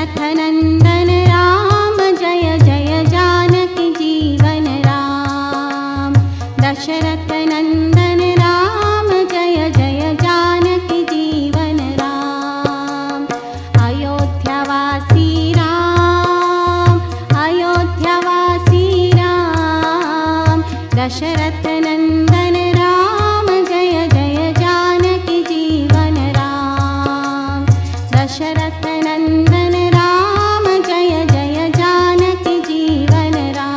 दशरथ नंदन राम जय जय जानकी जीवन राम। दशरथ नंदन राम जय जय जानकी जीवन राम। अयोध्यावासी राम, अयोध्यावासी राम। दशरथ नंदन राम जय जय जानकी जीवन राम। दशरथ नंदन राम जय जय जानकी जीवन राम।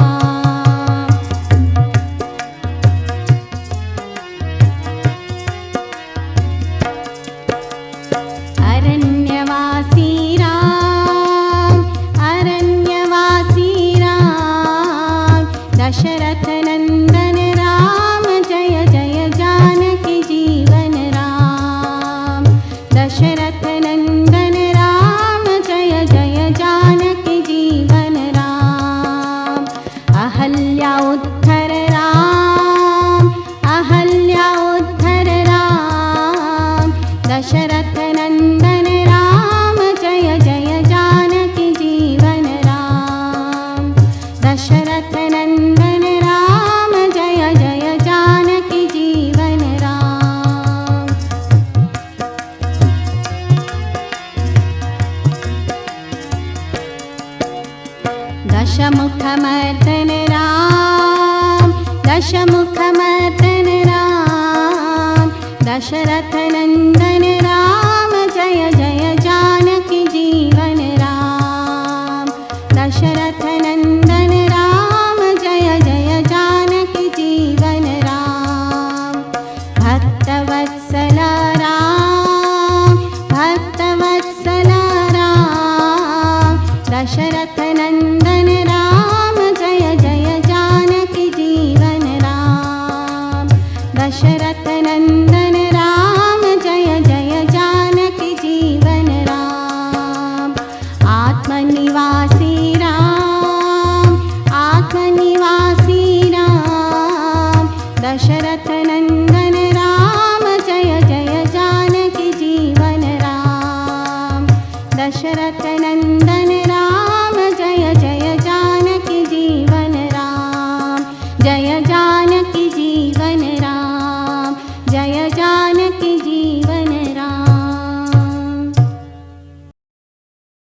अरण्यवासी राम, अरण्यवासी राम। दशरथ नंदन राम जय जय जानकी जीवन राम। दशरथ नंदन राम जय जय जानकी जीवन राम। अहल्या उद्धर राम, अहल्या उद्धर राम। दशरथ नंदन राम जय जय जानकी जीवन राम। दशरथ नंदन राम जय जय जानकी जीवन राम। दशमुखमर्दन राम, दशमुखमर्दन राम। दशरथ नंदन राम जय जय जानकी जीवन राम। दशरथ नंदन राम जय जय जानकी जीवन राम। भक्तवत्सल राम, भक्तवत्सल राम। दशरथ नंदन राम जय जय जानकी जीवन राम। दशरथ नंदन राम जय जय जानकी जीवन राम। आत्मनिवासी राम, आत्मनिवासी राम। दशरथ नंदन राम जय जय जानकी जीवन राम। दशरथ नंदन